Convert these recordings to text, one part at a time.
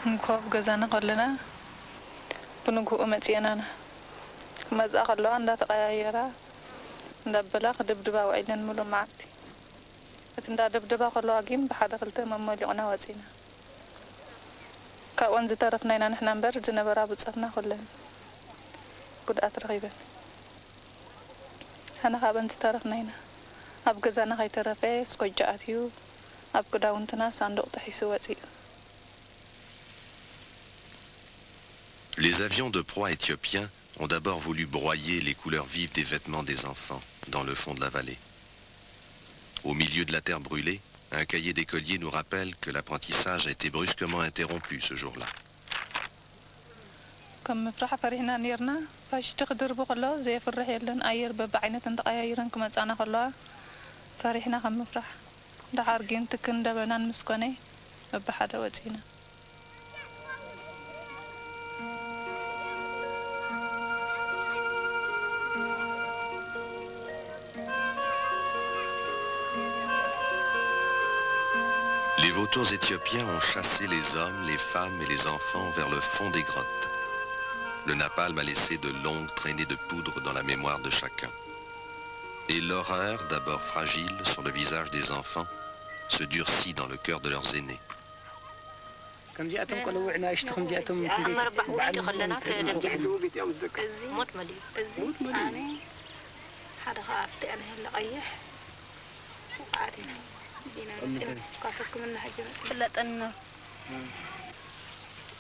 نكوب جزانا قلنا بنقول متينا مزاق الله عند تغييره ندبلا دبدبا وعيدن ملو معتي أتندا دبدبا قلوا أجين بحدا قلت مملي أنا واتينا كأون زترفنا نحن نبر زنبرا بتصفنا كلنا قد أترغيبا أنا خابن زترفنا أبقى زانا غي ترفيس قد جاءتيو أبقى داونتنا صندوق تحيسو واتي. Les avions de proie éthiopiens ont d'abord voulu broyer les couleurs vives des vêtements des enfants dans le fond de la vallée. Au milieu de la terre brûlée, un cahier d'écolier nous rappelle que l'apprentissage a été brusquement interrompu ce jour-là. كم فرح فرحنا نيرنا فاش تقدر بقولوا زي فرح يلن أير ببعينة تغيرن كما أنا قلوا فرحنا كم فرح ده عارجين تكن ده بنان مسكوني بحدا وتينا. Les vautours éthiopiens ont chassé les hommes, les femmes et les enfants vers le fond des grottes. Le napalm a laissé de longues traînées de poudre dans la mémoire de chacun. Et l'horreur, d'abord fragile sur le visage des enfants, se durcit dans le cœur de leurs aînés.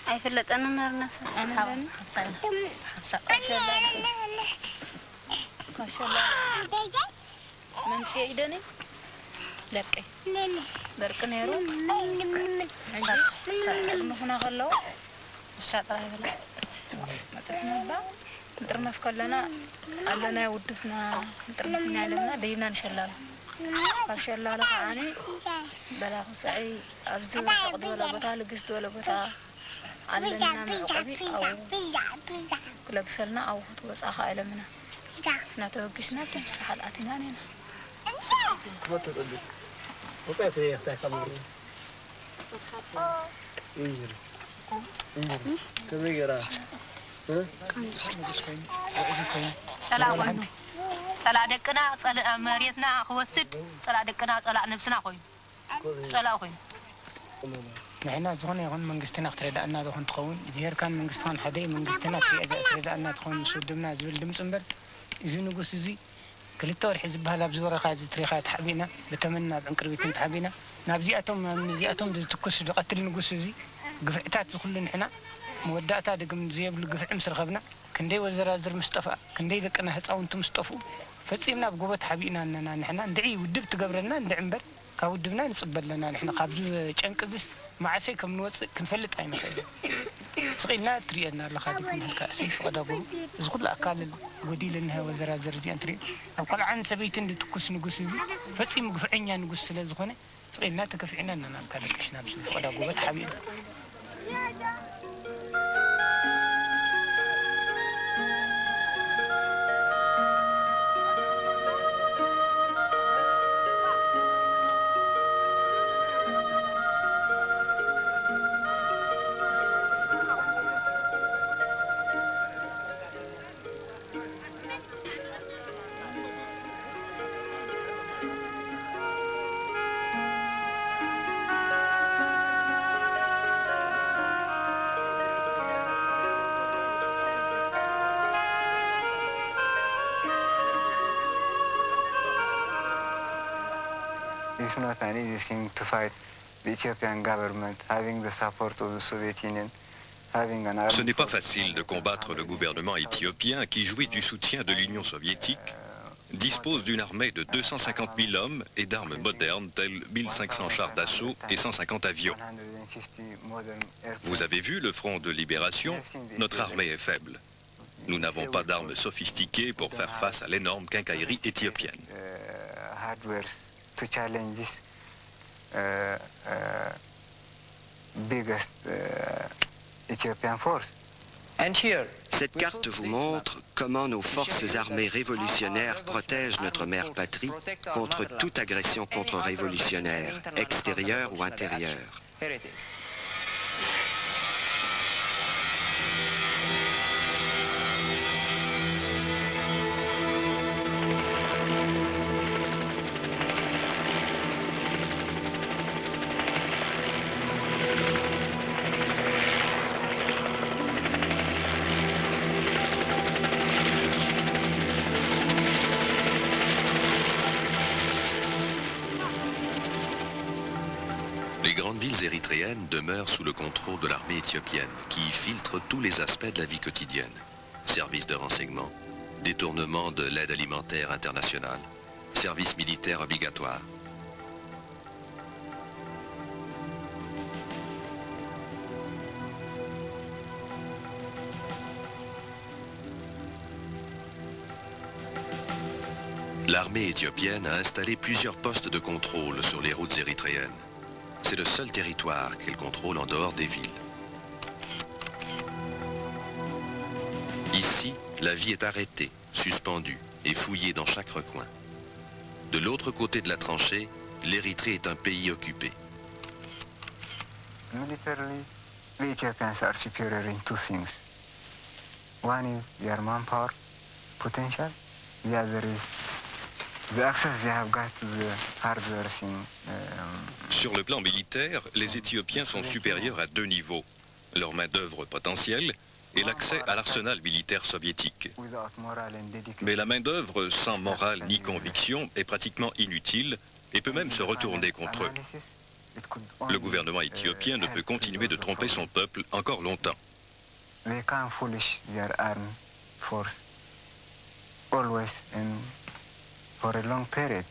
أي فلت أنا نار نفسي أنا ما شاء الله من سيدني لك درك نيرو ما هنا غلو الشاطر هيلا ما تفهم با نطرنا في كلنا علنا ودفنا نطرنا في علمنا دينا نشلل ما شاء الله لك عني بلا خصعي أبزو فقد ولا بتا لقست ولا بتا علنا معقبي أو كل بسلنا أو خطوة أخا علمنا نتوقسنا تمسح الأتنانين ما تقولي وقعت هي اختي كمان انجري كم يقرا سلام طلع دقنا طلع مريتنا خوسد طلع دقنا طلع نفسنا خوين طلع خوين نحن زغنا يغن منجستنا اختردأنا ذو تخون زهر كان منجستان حدي منجستنا في أجا اختردأنا تخون سودمنا زبل دم صنبر إذا نقص زي كلتور حزب هلا بزورة خاز تريخات حبينا بتمنى بعنكربيتين تحبينا نابزياتهم من زياتهم تكسر قتل نقص زي قفعتات كل نحنا مودعتها دقم زي بالقفع مصر خبنا كندي وزرازر مصطفى كندي ذكرنا هتصاونتم مصطفى فتصيمنا بقوبة حبينا أننا نحنا ندعي ودب تقبرنا ندعي مبر كودبنا نصبر لنا نحنا قابل شنكزس مع شيء كم نوصل كنفلت عين خير سقينا ترينا لخادكم هالكاسي فقدابو زغل أكل الوديل إنها وزرازر زي أنتري أو قال عن سبيتين تكوس نقص زي فتصيم قفعنا نقص لزغنا سقينا تكفعنا أننا نكلم إحنا بس فقدابو بتحبينا It's not an easy thing to fight the Ethiopian government, having the support of the Soviet Union, having an army. Ce n'est pas facile de combattre le gouvernement éthiopien qui jouit du soutien de l'Union soviétique, dispose d'une armée de 250 000 hommes et d'armes modernes telles 1500 chars d'assaut et 150 avions. Vous avez vu le front de libération, notre armée est faible. Nous n'avons pas d'armes sophistiquées pour faire face à l'énorme quincaillerie éthiopienne. To challenge this biggest Ethiopian force. Cette carte vous montre comment nos forces armées révolutionnaires protègent notre mère patrie contre toute agression contre-révolutionnaire, extérieure ou intérieure. érythréennes demeurent sous le contrôle de l'armée éthiopienne, qui y filtre tous les aspects de la vie quotidienne. Services de renseignement, détournement de l'aide alimentaire internationale, service militaire obligatoire. L'armée éthiopienne a installé plusieurs postes de contrôle sur les routes érythréennes. C'est le seul territoire qu'elle contrôle en dehors des villes. Ici, la vie est arrêtée, suspendue et fouillée dans chaque recoin. De l'autre côté de la tranchée, l'Érythrée est un pays occupé. Militarily, the Ethiopians are superior in two things. One is their manpower potential. The other is the access they have got to the hardware thing. Sur le plan militaire, les Éthiopiens sont supérieurs à deux niveaux. Leur main-d'œuvre potentielle et l'accès à l'arsenal militaire soviétique. Mais la main-d'œuvre sans morale ni conviction est pratiquement inutile et peut même se retourner contre eux. Le gouvernement éthiopien ne peut continuer de tromper son peuple encore longtemps. They can't foolish their armed force always and for a long period.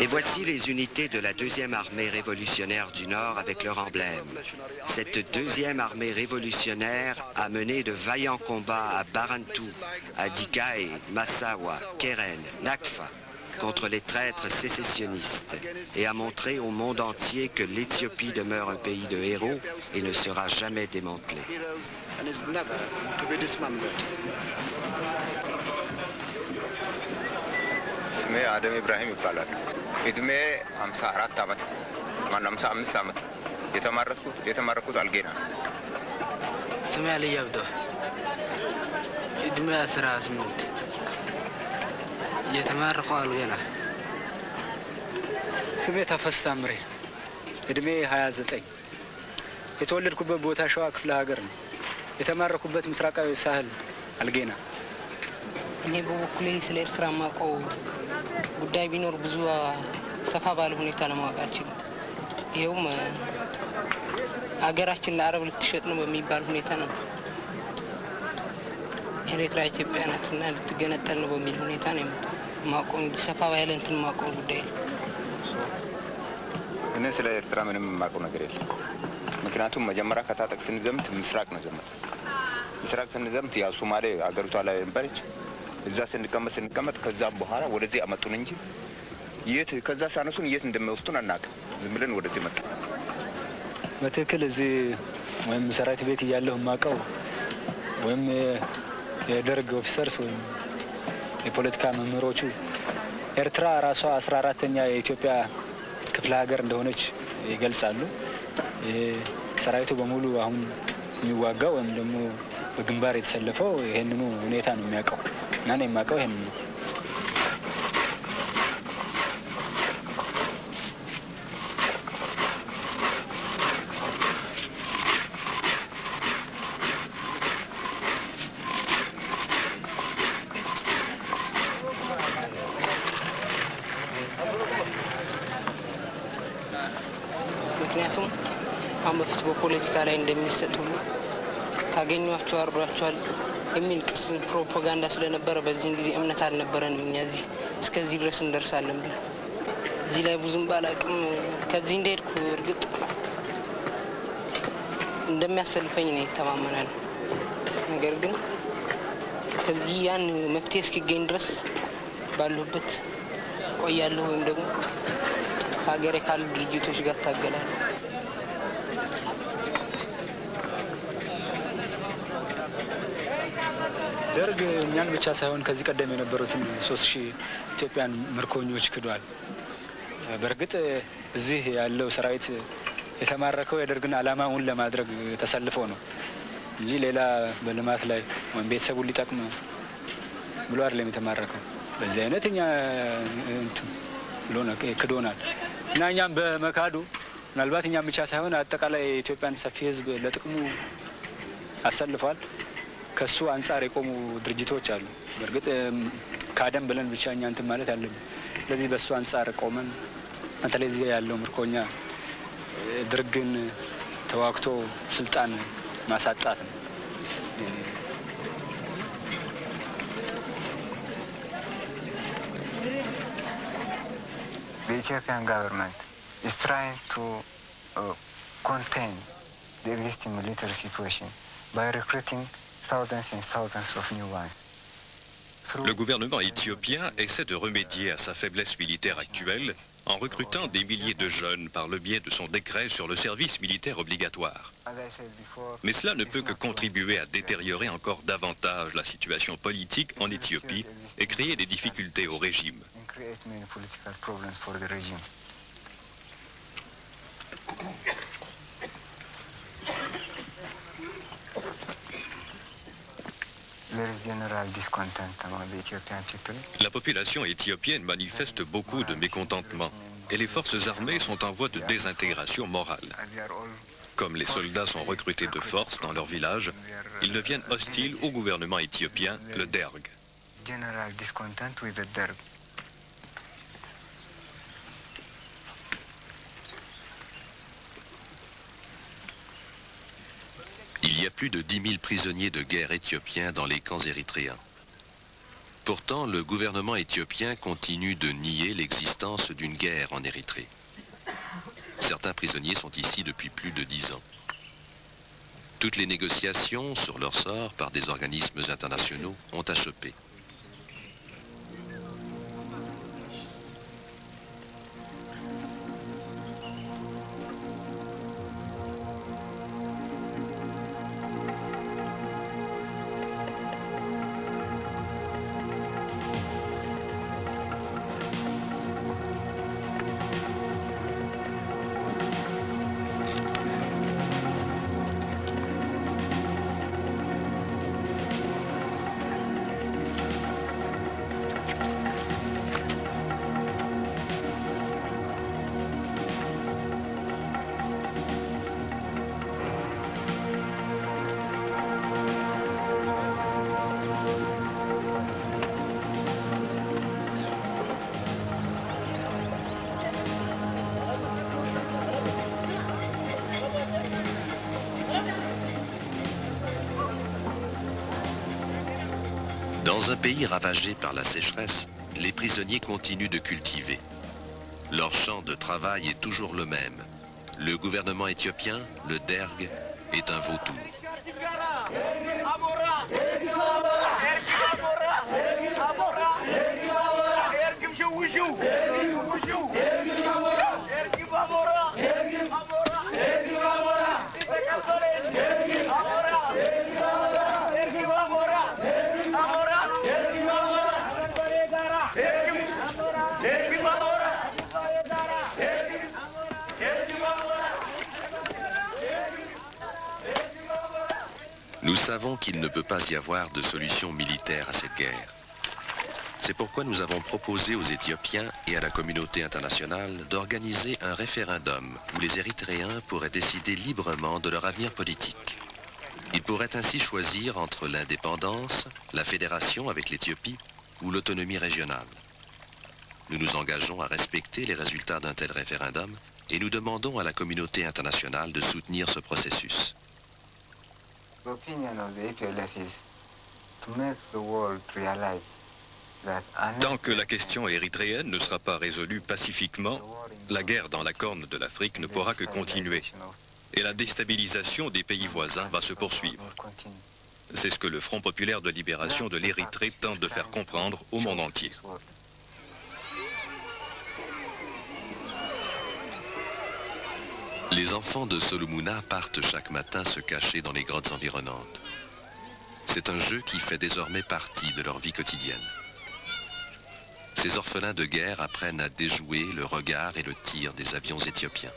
Et voici les unités de la deuxième armée révolutionnaire du Nord avec leur emblème. Cette deuxième armée révolutionnaire a mené de vaillants combats à Barantou, à Dikae, Massawa, Keren, Nakfa, contre les traîtres sécessionnistes, et a montré au monde entier que l'Éthiopie demeure un pays de héros et ne sera jamais démantelée. ስሜ አደም ኢብራሂም ይባላል። እድሜ 54 ዓመት ማን 55 ዓመት የተማረኩት አልጌና። ስሜ አልይ አብዶ እድሜ 18 የተማረኩ አልጌና። ስሜ ተፈስ ታምሬ እድሜ 29 የተወለድኩበት ቦታ ሸዋ ክፍለ ሀገር ነው። የተማረኩበት ምስራቃዊ ሳህል አልጌና። እኔ በበኩሌ ስለ ኤርትራ ማውቀው ጉዳይ ቢኖር ብዙ ሰፋ ባለ ሁኔታ ለማወቅ አልችልም። ይኸውም አገራችን ለአረብ ልትሸጥ ነው በሚባል ሁኔታ ነው። ኤርትራ ኢትዮጵያ ናትና ልትገነጠል ነው በሚል ሁኔታ ነው የማውቀው እንጂ ሰፋ ባለ እንትን ማውቀው ጉዳይ ነው። እኔ ስለ ኤርትራ ምንም የማውቀው ነገር የለም። ምክንያቱም መጀመሪያ ከታጠቅ ስንዘምት ምስራቅ ነው ጀመረ። ምስራቅ ስንዘምት ያው ሶማሌ አገሪቷ ላይ ነበረች። እዛ ስንቀመጥ ከዛም በኋላ ወደዚህ አመጡን እንጂ የት ከዛ ሳነሱን የት እንደሚወስዱን አናውቅም። ዝም ብለን ወደዚህ መጣ። በትክክል እዚህ ወይም ሰራዊት ቤት እያለሁ ማቀው ወይም የደርግ ኦፊሰርስ ወይም የፖለቲካ መምህሮቹ ኤርትራ ራሷ 14ኛ የኢትዮጵያ ክፍለ ሀገር እንደሆነች ይገልጻሉ። ሰራዊቱ በሙሉ አሁን የሚዋጋው ወይም ደግሞ በግንባር የተሰለፈው ይሄንኑ ሁኔታ ነው የሚያውቀው እና እኔ የማውቀው ይሄን ነው። ምክንያቱም አሁን በፊት በፖለቲካ ላይ እንደሚሰጥ ሁሉ ካገኟቸው አርዷቸዋል የሚል ቅስም ፕሮፓጋንዳ ስለነበረ በዚህ ጊዜ እምነት አልነበረንም። እኛ እስከዚህ ድረስ እንደርሳለን ብለን እዚህ ላይ ብዙም ባላቅም ከዚህ እንደሄድኩ እርግጥ እንደሚያሰልፈኝ ነው የተማመናል። ነገር ግን ከዚህ ያን መፍትሄ እስኪገኝ ድረስ ባለሁበት ቆያለሁ ወይም ደግሞ ሀገሬ ካሉ ድርጅቶች ጋር ታገላለሁ። ደርግ እኛን ብቻ ሳይሆን ከዚህ ቀደም የነበሩትን 3000 ኢትዮጵያን ምርኮኞች ክዷል። በእርግጥ እዚህ ያለው ሰራዊት የተማረከው የደርግን ዓላማውን ለማድረግ ተሰልፎ ነው እንጂ ሌላ በልማት ላይ ወይም ቤተሰቡን ሊጠቅም ብሎ አይደለም የተማረከው። በዚህ አይነት እኛ እንትን ብሎ ነው ክዶናል እና እኛም በመካዱ ምናልባት እኛም ብቻ ሳይሆን አጠቃላይ የኢትዮጵያን ሰፊ ሕዝብ ለጥቅሙ አሰልፏል። ከሱ አንጻር የቆሙ ድርጅቶች አሉ። በእርግጥ ካደም ብለን ብቻ እኛ እንትን ማለት አለብን። ስለዚህ በሱ አንጻር ቆመን በተለይ እዚህ ያለው ምርኮኛ ድርግን ተዋግቶ ስልጣን ማሳጣት ነው። The Ethiopian government is trying to contain the existing military situation by recruiting thousands and thousands of new ones. Le gouvernement éthiopien essaie de remédier à sa faiblesse militaire actuelle en recrutant des milliers de jeunes par le biais de son décret sur le service militaire obligatoire. Mais cela ne peut que contribuer à détériorer encore davantage la situation politique en Éthiopie et créer des difficultés au régime. La population éthiopienne manifeste beaucoup de mécontentement et les forces armées sont en voie de désintégration morale. Comme les soldats sont recrutés de force dans leur village, ils deviennent hostiles au gouvernement éthiopien, le DERG. Il y a plus de 10 000 prisonniers de guerre éthiopiens dans les camps érythréens. Pourtant, le gouvernement éthiopien continue de nier l'existence d'une guerre en Érythrée. Certains prisonniers sont ici depuis plus de 10 ans. Toutes les négociations sur leur sort par des organismes internationaux ont achoppé. Dans un pays ravagé par la sécheresse, les prisonniers continuent de cultiver. Leur champ de travail est toujours le même. Le gouvernement éthiopien, le DERG, est un vautour. Nous savons qu'il ne peut pas y avoir de solution militaire à cette guerre. C'est pourquoi nous avons proposé aux Éthiopiens et à la communauté internationale d'organiser un référendum où les Érythréens pourraient décider librement de leur avenir politique. Ils pourraient ainsi choisir entre l'indépendance, la fédération avec l'Éthiopie ou l'autonomie régionale. Nous nous engageons à respecter les résultats d'un tel référendum et nous demandons à la communauté internationale de soutenir ce processus. Tant que la question érythréenne ne sera pas résolue pacifiquement, la guerre dans la corne de l'Afrique ne pourra que continuer. Et la déstabilisation des pays voisins va se poursuivre. C'est ce que le Front populaire de libération de l'Érythrée tente de faire comprendre au monde entier. Les enfants de Solomuna partent chaque matin se cacher dans les grottes environnantes. C'est un jeu qui fait désormais partie de leur vie quotidienne. Ces orphelins de guerre apprennent à déjouer le regard et le tir des avions éthiopiens.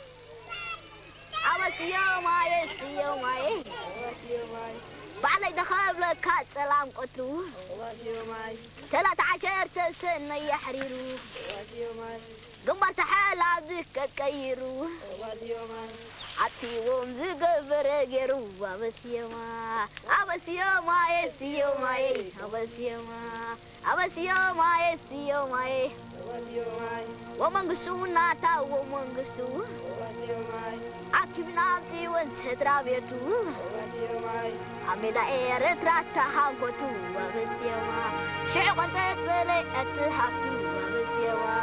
عتيوم زقبر جرو أبسيما أبسيما يسيما أبسيما أبسيما يسيما ومنقصونا تا ومنقصو أكيبنا في ونسدرا بيتو أميدا إيرتراتا هاوكتو أبسيما شعقا تتبلي أتهافتو أبسيما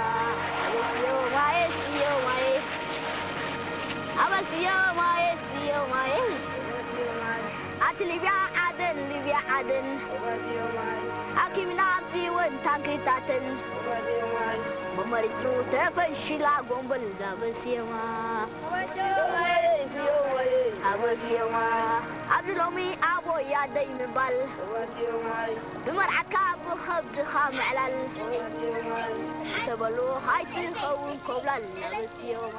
أبسيما يسيما أبسيما يسيما أتلبيا عدن لبيا عدن أكيبنا في ونتاكتاتن ممرتو تفشلا قنبل أبسيما أبسيما أبلومي أبو يا دايم بال بمرعك أبو خبد خام علل سبلو خايتي خون كبلل أبسيما.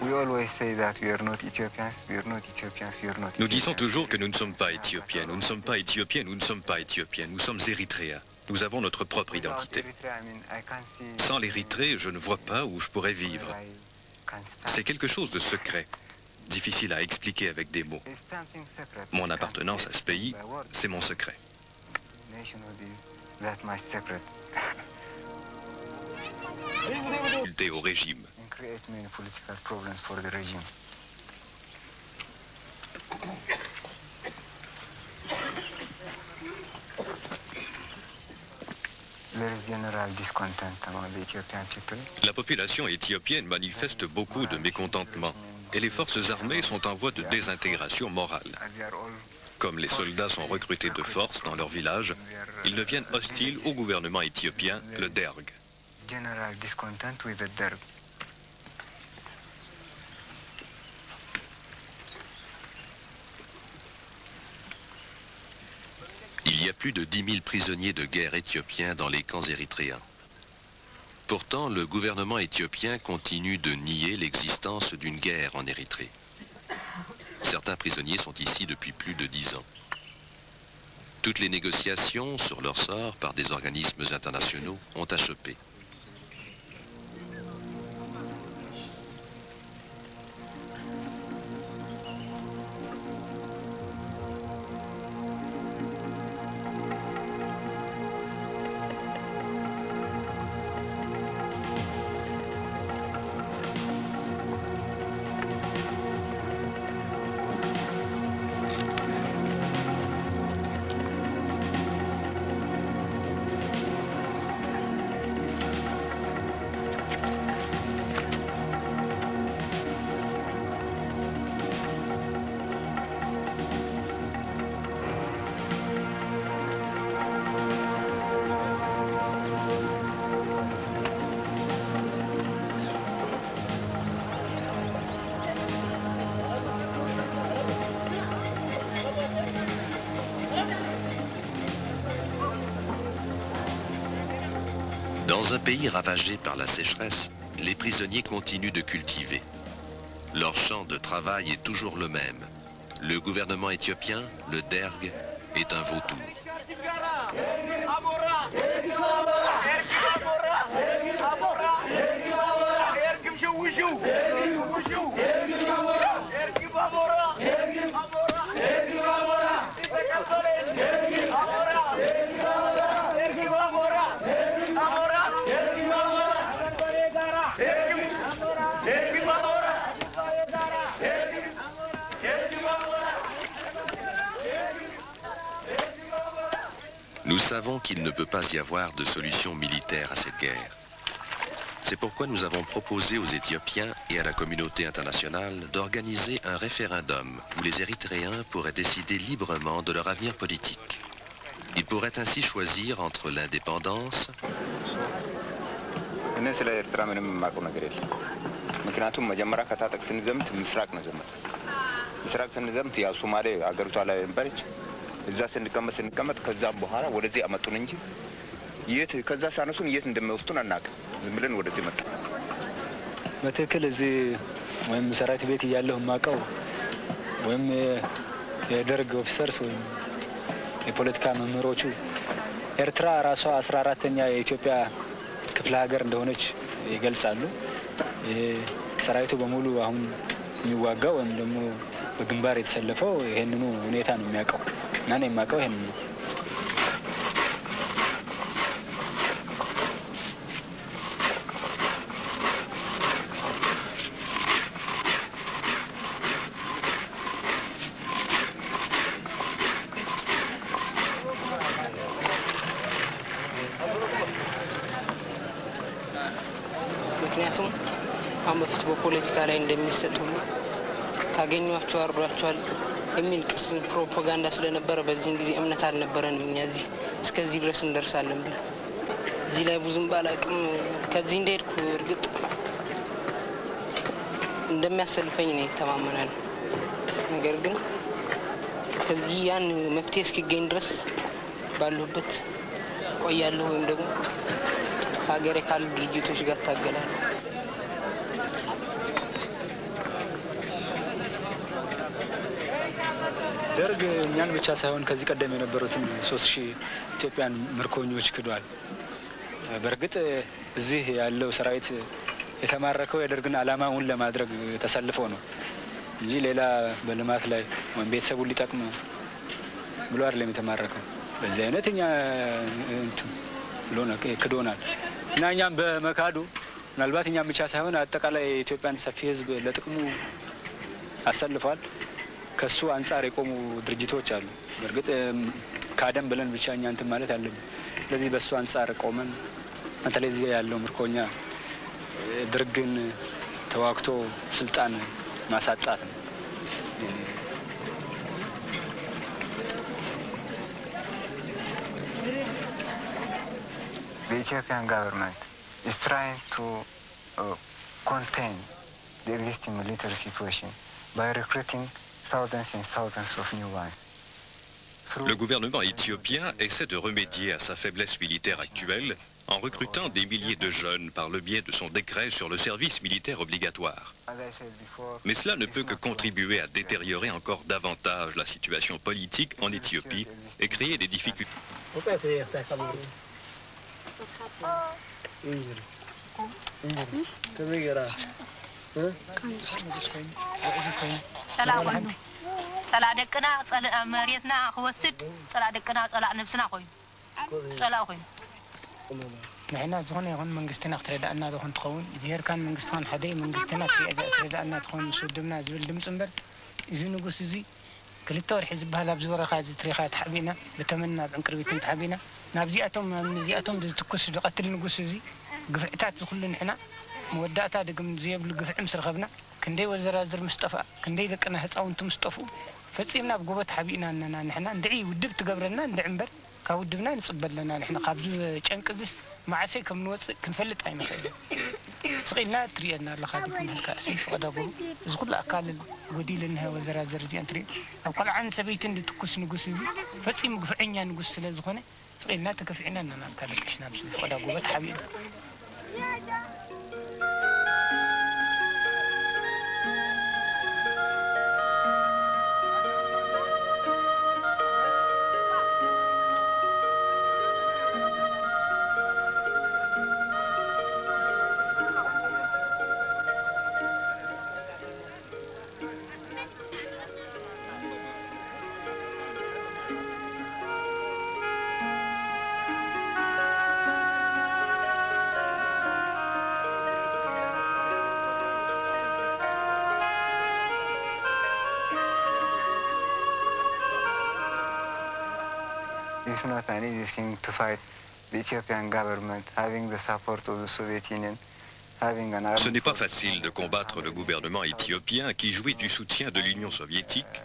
We always say that we are not Ethiopians, we are not Ethiopians, we are not Nous disons toujours que nous ne sommes pas éthiopiens, nous ne sommes pas éthiopiens, nous ne sommes pas éthiopiens, nous sommes érythréens. Nous avons notre propre identité. Sans l'Érythrée, je ne vois pas où je pourrais vivre. C'est quelque chose de secret, difficile à expliquer avec des mots. Mon appartenance à ce pays, c'est mon secret. Au régime. La population éthiopienne manifeste beaucoup de mécontentement et les forces armées sont en voie de désintégration morale. Comme les soldats sont recrutés de force dans leur village, ils deviennent hostiles au gouvernement éthiopien, le Derg. Il y a plus de 10 000 prisonniers de guerre éthiopiens dans les camps érythréens. Pourtant, le gouvernement éthiopien continue de nier l'existence d'une guerre en Érythrée. Certains prisonniers sont ici depuis plus de 10 ans. Toutes les négociations sur leur sort par des organismes internationaux ont achoppé. Dans un pays ravagé par la sécheresse, les prisonniers continuent de cultiver. Leur champ de travail est toujours le même. Le gouvernement éthiopien, le Derg, est un vautour. Nous savons qu'il ne peut pas y avoir de solution militaire à cette guerre. C'est pourquoi nous avons proposé aux Éthiopiens et à la communauté internationale d'organiser un référendum où les Érythréens pourraient décider librement de leur avenir politique. Ils pourraient ainsi choisir entre l'indépendance እዛ ስንቀመጥ ከዛም በኋላ ወደዚህ አመጡን እንጂ የት ከዛ ሳነሱን የት እንደሚወስዱን አናውቅም። ዝም ብለን ወደዚህ መጣ። በትክክል እዚህ ወይም ሰራዊት ቤት እያለሁ ማቀው ወይም የደርግ ኦፊሰርስ ወይም የፖለቲካ መምህሮቹ ኤርትራ ራሷ 14ኛ የኢትዮጵያ ክፍለ ሀገር እንደሆነች ይገልጻሉ። ሰራዊቱ በሙሉ አሁን የሚዋጋው ወይም ደግሞ በግንባር የተሰለፈው ይሄንኑ ሁኔታ ነው የሚያውቀው እና እኔ የማውቀው ይሄንን ነው። ምክንያቱም አሁን በፊት በፖለቲካ ላይ እንደሚሰጥ ሁሉ ካገኟቸው አርዷቸዋል የሚል ቅስም ፕሮፓጋንዳ ስለነበረ በዚህን ጊዜ እምነት አልነበረንም። እኛ እዚህ እስከዚህ ድረስ እንደርሳለን ብለን እዚህ ላይ ብዙም ባላቅም ከዚህ እንደሄድኩ እርግጥ እንደሚያሰልፈኝ ነው የተማመናል። ነገር ግን ከዚህ ያን መፍትሄ እስኪገኝ ድረስ ባለሁበት ቆያለሁ ወይም ደግሞ ሀገሬ ካሉ ድርጅቶች ጋር ታገላለሁ። ደርግ እኛን ብቻ ሳይሆን ከዚህ ቀደም የነበሩትን 3000 ኢትዮጵያን ምርኮኞች ክዷል። በእርግጥ እዚህ ያለው ሰራዊት የተማረከው የደርግን ዓላማውን ለማድረግ ተሰልፎ ነው እንጂ ሌላ በልማት ላይ ወይም ቤተሰቡን ሊጠቅም ብሎ አይደለም የተማረከው። በዚህ አይነት እኛ ክዶናል እና እኛም በመካዱ ምናልባት እኛም ብቻ ሳይሆን አጠቃላይ የኢትዮጵያን ሰፊ ሕዝብ ለጥቅሙ አሰልፏል። ከሱ አንጻር የቆሙ ድርጅቶች አሉ። በእርግጥ ካደም ብለን ብቻ እኛ እንትን ማለት አለብን። ስለዚህ በሱ አንጻር ቆመን በተለይ እዚህ ያለው ምርኮኛ ድርግን ተዋግቶ ስልጣን ማሳጣት ነው። The Ethiopian government is trying to contain the existing military situation by recruiting thousands and thousands of new ones. Le gouvernement éthiopien essaie de remédier à sa faiblesse militaire actuelle en recrutant des milliers de jeunes par le biais de son décret sur le service militaire obligatoire. Mais cela ne peut que contribuer à détériorer encore davantage la situation politique en Éthiopie et créer des difficultés. ጸላ ደቅና ጸላ መሬትና ክወስድ ጸላ ደቅና ጸላ ነብስና ኮይኑ ጸላ ኮይኑ ንሕና ዝኾነ ይኹን መንግስትና ክትረዳእና ዝኾን ትኸውን ዝሄርካን መንግስትኻን ሓደይ መንግስትና ክትረዳእና ትኸውን ስውድምና ዝብል ድምፂ እምበር እዚ ንጉስ እዚ ክልተ ወርሒ ዝበሃል ኣብ ዝበረኻ እዚ ትሪኻ ተሓቢና ብተመና ብዕንቅርቢትን ተሓቢና ናብዚኣቶም እዚኣቶም ዝትኩስ ዝቐትል ንጉስ እዚ ግፍዕታት ዝኩሉ ንሕና መወዳእታ ደግም ዘየብሉ ግፍዕ ምስ ረኸብና ክንደይ ወዘራዝር ምስ ጠፍኣ ክንደይ ደቅና ህፃውንቲ ምስ ጠፍኡ ፈፂምና ብጎበት ሓቢእና ነና ንሕና እንድዒ ውድብ ትገብረና እንድዕ እምበር ካብ ውድብና ንፅበለና ንሕና ካብዚ ጨንቂ ዝስ ማዕሰይ ከም ንወፅእ ክንፈልጥ ኣይንኽእልን ስቂልና ትሪአና ኣለኻ ድግም ህልካ እሰይ ፍቐዳ ጎሩ እዚ ኩሉ ኣካል ጎዲል እንሀ ወዘራዝር እዚአን ትሪኦ ኣብ ቆልዓን ሰበይትን ዝትኩስ ንጉስ እዚ ፈፂሙ ግፍዐኛ ንጉስ ስለ ዝኾነ ስቂልና ተከፊዕና ነና ካልቀሽና ምስ ፍቐዳ ጎበት ሓቢእና It's not an easy thing to fight the Ethiopian government having the support of the Soviet Union, having an army. Ce n'est pas facile de combattre le gouvernement éthiopien qui jouit du soutien de l'Union soviétique,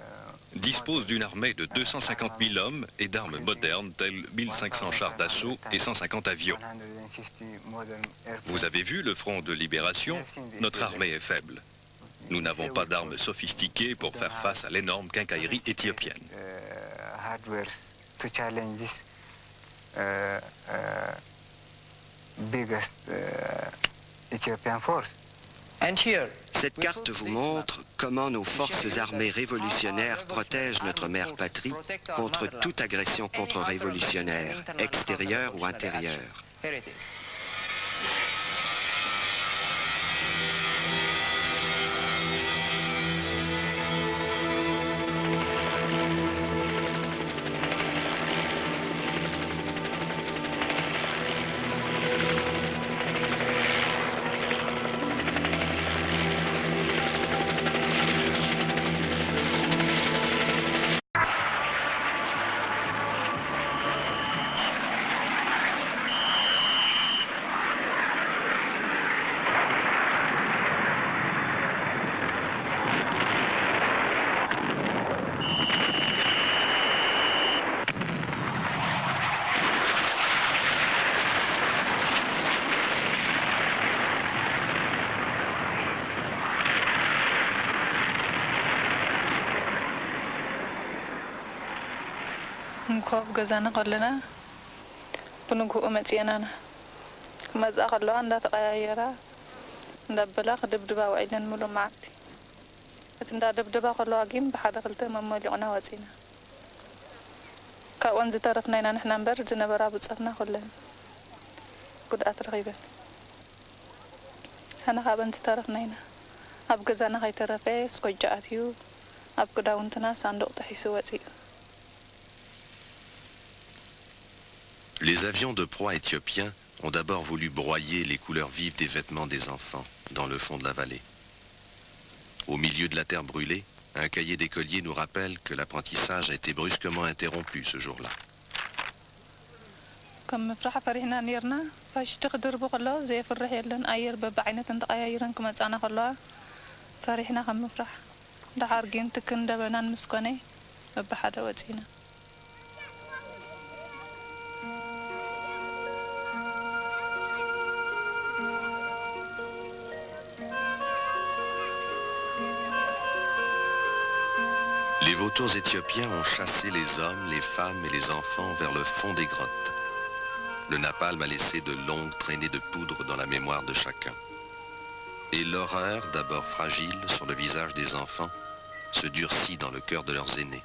dispose d'une armée de 250 000 hommes et d'armes modernes telles 1500 chars d'assaut et 150 avions. Vous avez vu le front de libération, notre armée est faible. Nous n'avons pas d'armes sophistiquées pour faire face à l'énorme quincaillerie éthiopienne. To challenge this biggest Ethiopian force. Cette carte vous montre comment nos forces armées révolutionnaires protègent notre mère patrie contre toute agression contre-révolutionnaire, extérieure ou intérieure. كوب جزانا قلنا بنجو أمتينا ماذا قالوا أن لا تغيرا ندبلا دبدبا وعيدن ملو معتي أتندا دبدبا قالوا أجيم بحدا قلت مملي عنا وزينا كأوان زترفنا نحن نبر زنبرا بتصفنا كلنا قد أترغيبا أنا خابن زترفنا أب جزانا خي ترفي سقجاتيو أب كداونتنا صندوق تحسوا وزينا. Les avions de proie éthiopiens ont d'abord voulu broyer les couleurs vives des vêtements des enfants dans le fond de la vallée. Au milieu de la terre brûlée, un cahier d'écolier nous rappelle que l'apprentissage a été brusquement interrompu ce jour-là. كم فرح فرحنا نيرنا فاش تقدر بقلا زي فرح يلن أير ببعينة تقايرن كم تسانا خلا فرحنا كم فرح ده حرجين تكن دبنان مسكني ببحدا وزينا. Les vautours éthiopiens ont chassé les hommes, les femmes et les enfants vers le fond des grottes. Le napalm a laissé de longues traînées de poudre dans la mémoire de chacun. Et l'horreur, d'abord fragile sur le visage des enfants, se durcit dans le cœur de leurs aînés.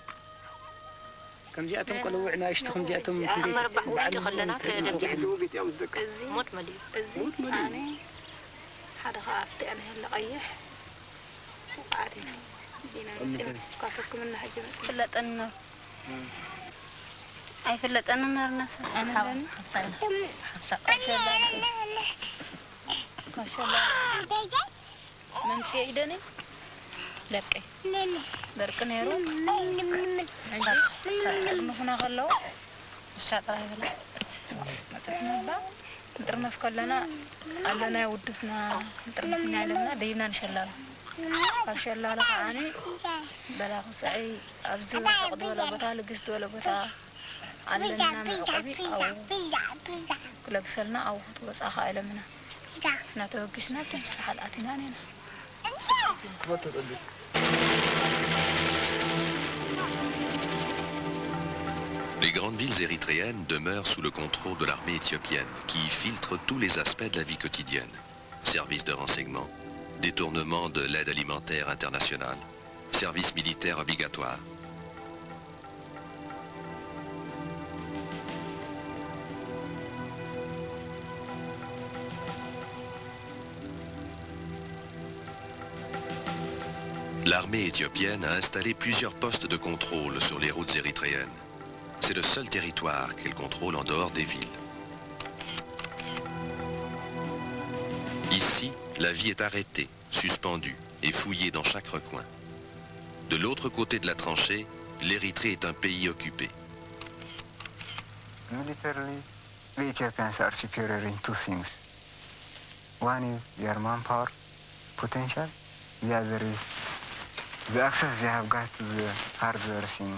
فلتنا أي فلتنا نار نفسه أنا ما شاء الله من سيدني دركي دركني يروح ما هنا غلوا الشاطر هذا ما تفهمنا بقى نترنا في كلنا قالنا يودفنا نترنا في نعلمنا دينا إن شاء الله ما شاء الله لك عني بلا خصعي أبزي وفقد ولا بطا لقست ولا بطا علمنا من قبيل أو كل قسلنا أو خطوة أخا علمنا نتوقشنا تمسح الأتنانين. Les grandes villes érythréennes demeurent sous le contrôle de l'armée éthiopienne qui y filtre tous les aspects de la vie quotidienne. Services de renseignement, détournement de l'aide alimentaire internationale, service militaire obligatoire. L'armée éthiopienne a installé plusieurs postes de contrôle sur les routes érythréennes. C'est le seul territoire qu'elle contrôle en dehors des villes. Ici, la vie est arrêtée, suspendue et fouillée dans chaque recoin. De l'autre côté de la tranchée, l'Érythrée est un pays occupé. Militarily, the Ethiopians are superior in two things. One is their manpower potential. The other is the access they have got to the hardware thing.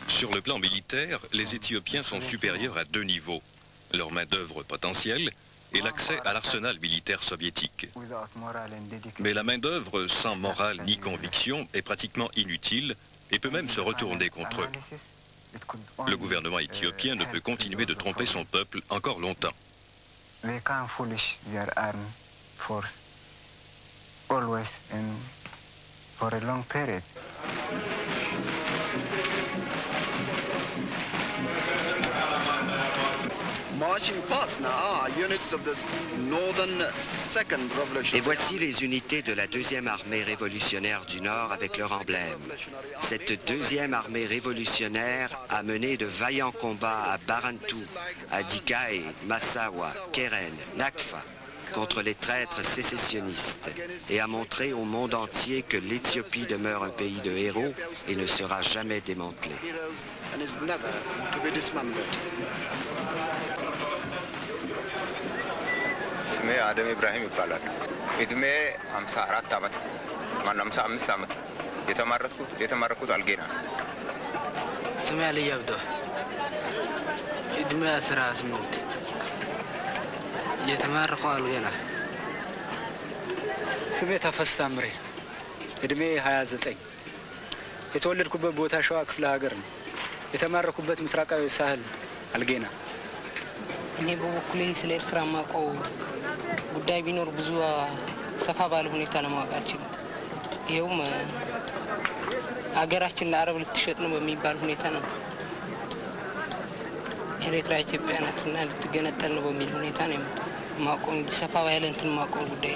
Sur le plan militaire, les Éthiopiens sont supérieurs à deux niveaux. Leur main-d'œuvre potentielle et l'accès à l'arsenal militaire soviétique. Mais la main-d'œuvre sans morale ni conviction est pratiquement inutile et peut même se retourner contre eux. Le gouvernement éthiopien ne peut continuer de tromper son peuple encore longtemps. They can't foolish their armed force always and for a long period. Et voici les unités de la deuxième armée révolutionnaire du Nord avec leur emblème. Cette deuxième armée révolutionnaire a mené de vaillants combats à Barantou, à Dikae, Massawa, Keren, Nakfa, contre les traîtres sécessionnistes, et a montré au monde entier que l'Éthiopie demeure un pays de héros et ne sera jamais démantelé. ስሜ አደም ኢብራሂም ይባላል። እድሜ 54 ዓመት ማን 55 ዓመት የተማረኩት አልጌና። ስሜ አሊ አብዶ እድሜ 18 የተማረኩት አልጌና። ስሜ ተፈስ ታምሬ እድሜ 29 የተወለድኩበት ቦታ ሸዋ ክፍለ ሀገር ነው። የተማረኩበት ምስራቃዊ ሳህል አልጌና እኔ በበኩሌ ስለ ኤርትራ ማውቀው ጉዳይ ቢኖር ብዙ ሰፋ ባለ ሁኔታ ለማወቅ አልችልም። ይኸውም አገራችን ለአረብ ልትሸጥ ነው በሚባል ሁኔታ ነው። ኤርትራ ኢትዮጵያ ናትና ልትገነጠል ነው በሚል ሁኔታ ነው የመጣው። ማውቀው ሰፋ ባለ እንትን ማውቀው ጉዳይ